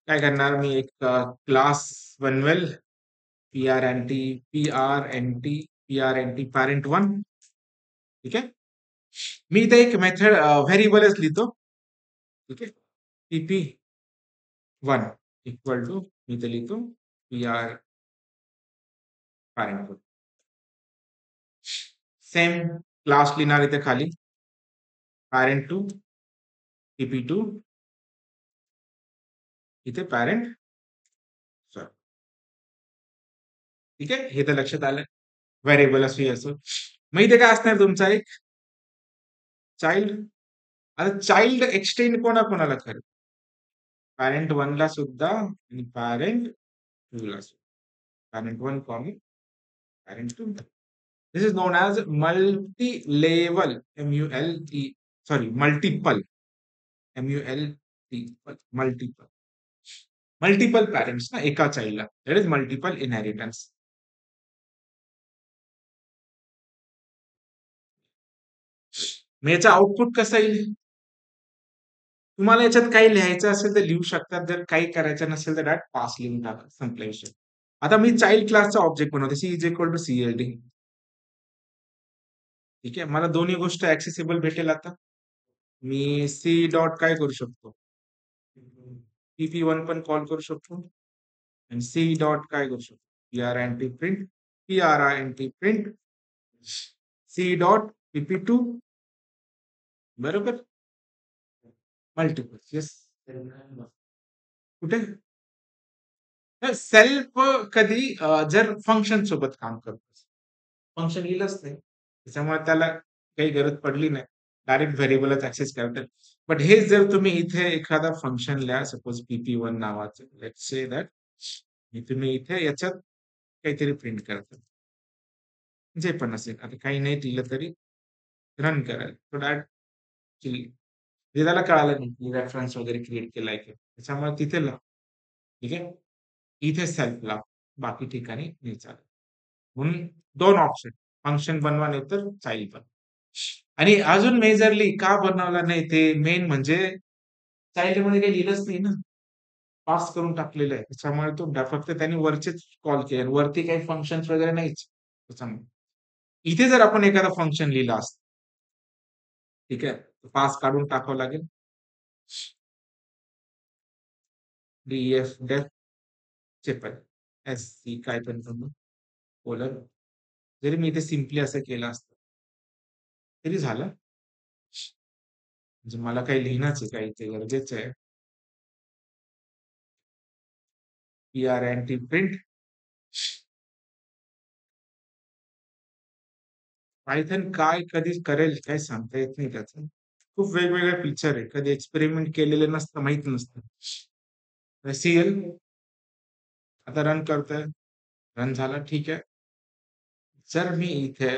काय करणार मी एक क्लास बनवेल. P R N T parent 1. ठीक आहे. मी इथे एक मेथड व्हेरिएबलच लिहितो. ठीक आहे. PP1 इक्वल टू मी इथे लिहितो PR पॅरेंट 1. सेम क्लास लिहिणार इथे खाली पॅरेंट 2 PP2 इथे पॅरेंट. ठीक आहे. हे तर लक्षात आलं. व्हेरिएबल असो. मग इथे काय असणार तुमचा एक चाइल्ड. आता चाइल्ड एक्सटेंड कोणाला करेल? पॅरेंट 1 ला सुद्धा आणि पॅरेंट 2 ला सुद्धा. Parent 1 comma parent 2. This is known as multi level MULT sorry multiple multiple multiple parents ना एका चाइल्डला. That is multiple inheritance. मग याचं आउटपुट कसं येईल? तुम्हाला याच्यात काही लिहायचं असेल तर लिहू शकतात. जर काही करायचं नसेल तर डायरेक्ट पास लिहून टाका. संपला विषय. आता मी चाइल्ड क्लासचा ऑब्जेक्ट बनवते. C is equal to CLD. ठीक आहे. मला दोन्ही गोष्ट ऍक्सेसिबल भेटेल आता. मी C डॉट काय करू शकतो? PP1 पण कॉल करू शकतो. आणि C डॉट काय करू शकतो? PRINT C डॉट PP2 बरोबर. Multiple yes. कुठे सेल्फ कधी जर फंक्शन सोबत काम करतो. फंक्शन लिहिलंच नाही त्याच्यामुळे त्याला काही गरज पडली नाही. डायरेक्ट व्हेरिएबलच ऍक्सेस करतात. बट हेच जर तुम्ही इथे एखादा फंक्शन लिहा सपोज PP1 नावाचं लेट्स से दॅट तुम्ही इथे याच्यात काहीतरी प्रिंट करता जे पण असेल. आता काही नाही दिलं तरी रन करायला तो डायरेक्ट म्हणजे त्याला कळालं नाही की रेफरन्स वगैरे क्रिएट केलाय की त्याच्यामुळे तिथे लाव. ठीक आहे. इथे सेल्फ लाव. बाकी ठिकाणी नाही चालत. म्हणून 2 ऑप्शन फंक्शन बनवा नाही तर चाइल्ड बनवा. आणि अजून मेजरली का बनवला नाही ते मेन म्हणजे चाइल्ड मध्ये काही लिहिलंच नाही ना. पास करून टाकलेलं आहे. त्याच्यामुळे तो फक्त त्यांनी वरचेच कॉल केले. वरती काही फंक्शन्स वगैरे नाहीच. त्याच्यामुळे इथे जर आपण एखादा फंक्शन लिहिला असतं. ठीक आहे. पास काढून टाकावं लागेल. DEF डेफ चे पण SC काय पण पोलर जरी मी इथे सिम्पली असं केलं असतं तरी झालं. म्हणजे मला काही लिहिणंच आहे काही ते गरजेचं आहे. PRINT प्रिंट पायथन काय कधी करेल काय सांगता येत नाही त्याचं. खूप वेगवेगळे फीचर आहे. कधी एक्सपेरिमेंट केलेले नसतं माहित नसतं. CL आता रन करतोय. रन झाला ठीक आहे. जर मी इथे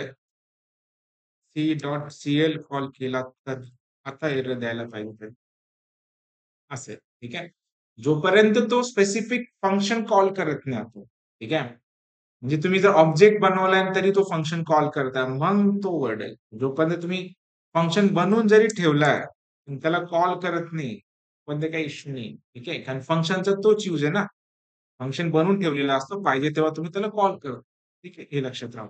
C.CL कॉल केला तर आता एरर द्यायला पाहिजे असेल. ठीक आहे. जोपर्यंत तो स्पेसिफिक फंक्शन कॉल करत नाही आपण. ठीक आहे. म्हणजे तुम्ही जर ऑब्जेक्ट बनवलाय तरी तो फंक्शन कॉल करताय मग तो वर्डेल. जोपर्यंत तुम्ही फंक्शन बनवून जरी ठेवलाय त्याला कॉल करत नाही पण ते काही इश्यू नाही. ठीक आहे. कारण फंक्शनचा तोच यूज आहे ना. फंक्शन बनवून ठेवलेला असतो पाहिजे तेव्हा तुम्ही त्याला कॉल करा. ठीक आहे. हे लक्षात राहा.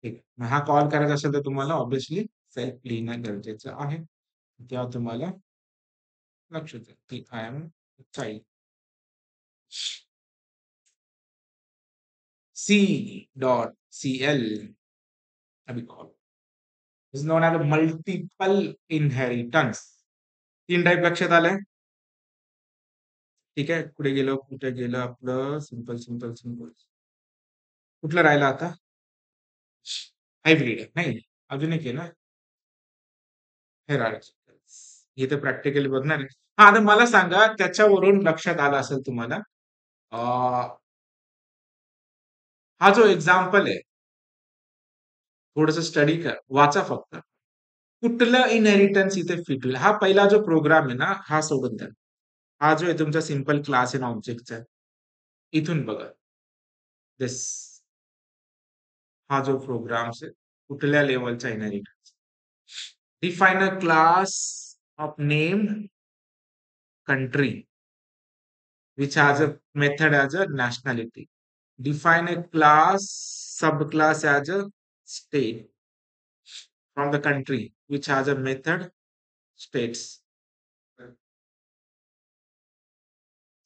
ठीक आहे. हा कॉल करायचा असेल तर तुम्हाला ऑब्व्हियसली सेल्फ लिहिणं गरजेचं आहे. तेव्हा तुम्हाला लक्षात येईल की आय एम चाइल्ड. C.CL अभी call is known as multiple inheritance. 3 type लक्षात आलंय. ठीक आहे. कुठे गेलं कुठे गेलं आपलं सिंपल. कुठलं राहिलं आता? हायब्रिड नाही अजून एक आहे ना हेराल्ड. हे तर प्रॅक्टिकली बघणार आहे. हा आता मला सांगा त्याच्यावरून लक्षात आलं असेल तुम्हाला हा जो एक्झाम्पल आहे थोडस स्टडी कर वाचा फक्त. कुठलं इनहेरिटन्स इथे फिट होईल? हा पहिला जो प्रोग्राम आहे ना, हा सोडून द्या. हा जो आहे तुमचा सिंपल क्लास एंड ऑब्जेक्टचा आहे. इथून बघा. दिस हा जो प्रोग्राम आहे, कुठल्या लेव्हलचा inheritance? Define a class of name country which has a method as a nationality. Define a class, subclass as a state from the country which has a method states.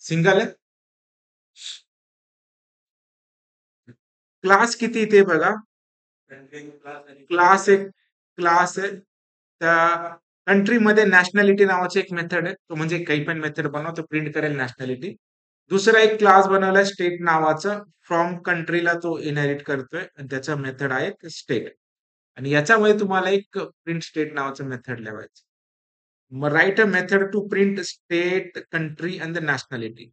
Single आहे. Class किती ते बघा. Class एक class आहे. त्या कंट्रीमध्ये nationality नावाची एक मेथड आहे. तो म्हणजे काही पण मेथड बनव तो प्रिंट करेल नॅशनॅलिटी. दुसरा एक क्लास बनवलाय स्टेट नावाचा. फ्रॉम कंट्रीला तो इनहेरिट करतोय आणि त्याचा मेथड आहे स्टेट. आणि याच्यामध्ये तुम्हाला एक प्रिंट स्टेट नावाचं मेथड लिहायचं. मग write a method to print state, country and the nationality.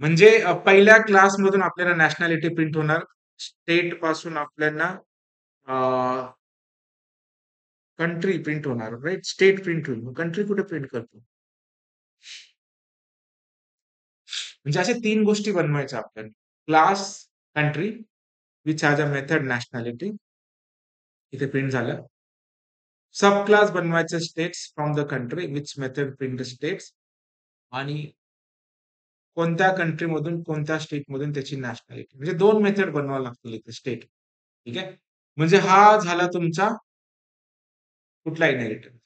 म्हणजे पहिल्या क्लासमधून आपल्याला नॅशनॅलिटी प्रिंट होणार. स्टेट पासून आपल्याला कंट्री प्रिंट होणार. राईट, स्टेट प्रिंट होईल. कंट्री कुठे प्रिंट करतो? म्हणजे अशा 3 गोष्टी बनवायच्या आपल्याला. Class, country which has a method nationality. इथे प्रिंट झालं. सब क्लास बनवायचं states from the country which method print states. आणि कोणत्या कंट्री मधून कोणत्या स्टेट मधून त्याची नॅशनॅलिटी. म्हणजे 2 मेथड बनवावं लागतील इथे स्टेट. ठीक आहे. म्हणजे हा झाला तुमचा कुठला इनहेरिटन्स?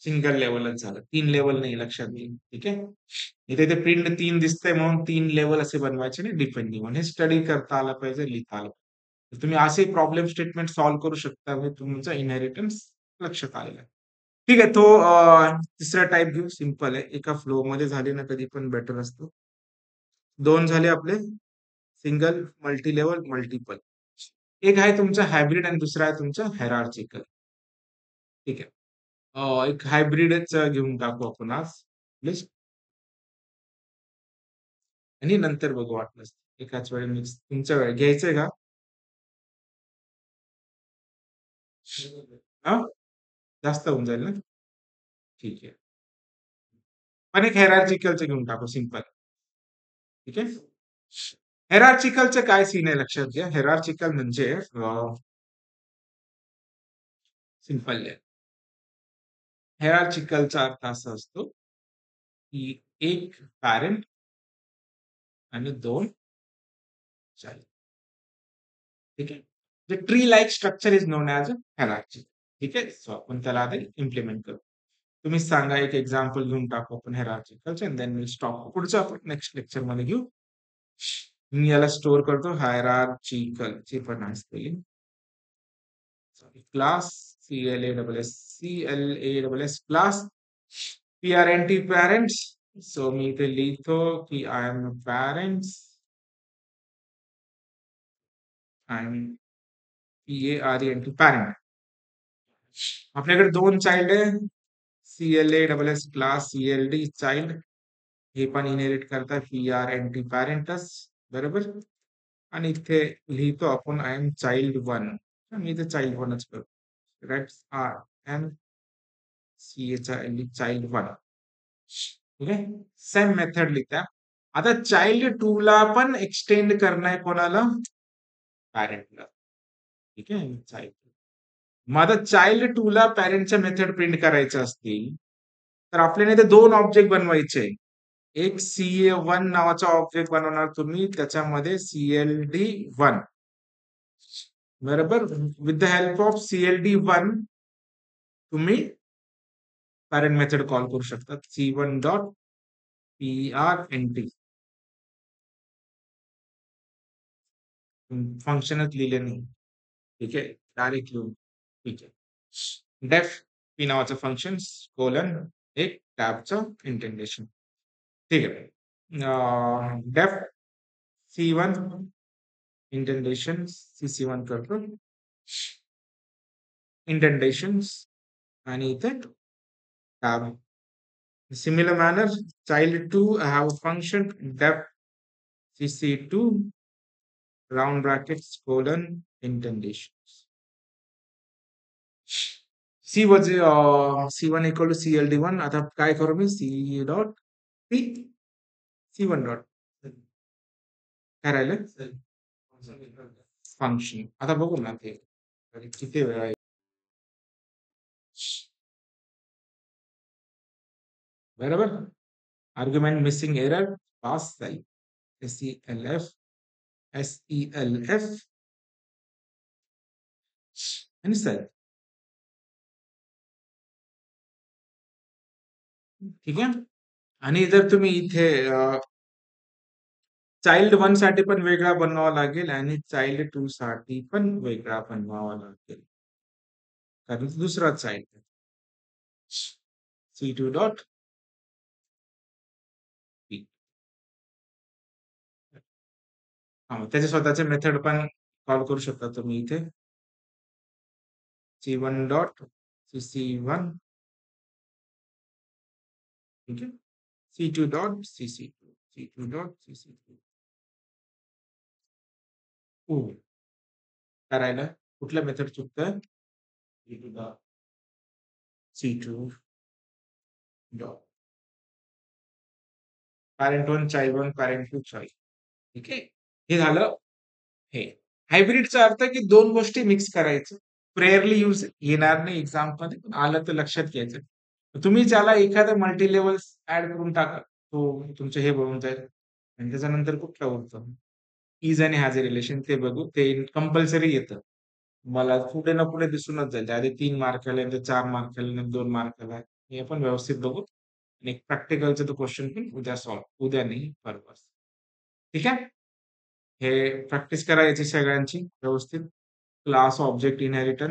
सिंगल लेवलच झालं. 3 लेवल नाही, लक्षात घ्या. ठीक आहे. इथे ते प्रिंट 3 दिसतंय म्हणून 3 लेवल असे बनवायचे नाही, डिपेंडिंग ऑन. हे स्टडी करता आलं पाहिजे, लिहिता आलं पाहिजे. तुम्ही असे प्रॉब्लेम स्टेटमेंट सॉल्व्ह करू शकता, म्हणजे तुमचा इनहेरिटन्स लक्षात आलेला आहे. ठीक आहे. तो तिसरा टाइप घेऊ. सिंपल आहे. एका फ्लो मध्ये झाले ना कधी पण बेटर असतो. 2 झाले आपले सिंगल, मल्टी लेवल, मल्टिपल. एक आहे तुमचा हायब्रिड आणि दुसरा आहे तुमचा हायरार्चिकल. ठीक आहे. एक हायब्रिडच घेऊन टाकू आपण आज प्लीज. आणि नंतर बघू वाटलंच एकाच वेळी मिक्स. तुमचा वेळ घ्यायचंय का? हा, जास्त होऊन जाईल ना. ठीक आहे. पण एक हेरार्चिकलचं घेऊन टाकू सिंपल. ठीक आहे. हेरार्चिकलचं काय सीन आहे लक्षात घ्या. हेरार्चिकल म्हणजे सिंपल आहे. हेरार्चिकलचा अर्थ असा असतो की एक पॅरेंट आणि 2 चाइल्ड. ठीक आहे. The tree like structure is known as a hierarchy. ठीक आहे. सो आपण त्याला आधी इम्प्लिमेंट करू. तुम्ही सांगा एक एक्झाम्पल घेऊन टाकू आपण हेरार्चिकलचे अँड देन विल स्टॉप. पुढचं आपण नेक्स्ट लेक्चर मध्ये घेऊ. मी याला स्टोअर करतो हायरार्चिकल ची पण आहे spelling. Sorry, class CLASS class PRNT parents. So मी इथे लिहितो की I am parents. I am PARENT parent. आपल्याकडे 2 चाइल्ड आहे. CLASS class CLD child. हे पण इनहेरिट करतात PRNT पॅरेंटस. बरोबर. आणि इथे लिहितो आपण आय एम चाइल्ड 1. मी इथे चाइल्ड 1च करतो. राईट. M child 1. ठीक आहे. सेम मेथड लिहिता. आता चाइल्ड 2 ला पण एक्सटेंड करणं कोणाला? पॅरेंटला. ठीक आहे. चाइल्ड. मग आता चाइल्ड 2 ला पॅरेंटच्या मेथड प्रिंट करायच्या असतील तर आपल्याला इथे 2 ऑब्जेक्ट बनवायचे. एक CA1 नावाचा ऑब्जेक्ट बनवणार तुम्ही. त्याच्यामध्ये CLD1. बरोबर. With the help of CLD1 तुम्ही पॅरेंट मेथड कॉल करू शकता. C1 dot PRNT. फंक्शनच लिहिले नाही. ठीक आहे. डायरेक्ट लिहून. ठीक आहे. डेफ पी नावाचं फंक्शन कोलन एक टॅबचं इंटेंडेशन. ठीक आहे. डेफ C1 इंटेंडेशन CC1 करतो. इंटेंडेशन्स आणि इथे tab. Similar manner, child 2 have a function def CC2 round brackets colon indentation. C was C1 equal to CLD1. आता काय करू मी? C dot P C1 dot काय राहिलं? फंक्शन. आता बघू ना ते किती वेळा आहे. बरोबर. आर्ग्युमेंट मिसिंग एरर पास झाली. SELF आणि सेल्फ. ठीक आहे. आणि जर तुम्ही इथे चाइल्ड 1 साठी पण वेगळा बनवावा लागेल आणि चाइल्ड 2 साठी पण वेगळा बनवावा लागेल. कारण तो दुसरा चाइल्ड आहे. C2 dot P. त्याचे स्वतःचे मेथड पण कॉल करू शकता तुम्ही इथे. C1 dot CC1. ठीक आहे. C2 dot CC2. C2 dot CC2. करायला कुठलं मेथड चुकतं? C2 dot parent 1 child 1 parent 2 child. ठीक आहे. हे झालं. हे हायब्रिडचा अर्थ की दोन गोष्टी मिक्स करायचं. प्रेयरली यूज येणार नाही एक्झाम मध्ये, पण आलं तर लक्षात घ्यायचं. तुम्ही ज्याला एखादा मल्टी लेवल्स ऍड करून टाका, तो तुमचं हे बनून जाईल. आणि त्याच्यानंतर कुठलं उरतं? इज आणि हॅज अ रिलेशन ते बघू. ते कंपल्सरी येतं. मला पुढे ना पुढे दिसूनच जाईल. आधी 3 मार्काला नंतर 4 मार्काला नंतर 2 मार्काला. हे आपण व्यवस्थित बघू. आणि प्रॅक्टिकलचं तो क्वेश्चन पण उद्या सॉल्व्ह. उद्या नाही, परवा. ठीक आहे. हे प्रॅक्टिस करायची सगळ्यांची व्यवस्थित. Class object inheritance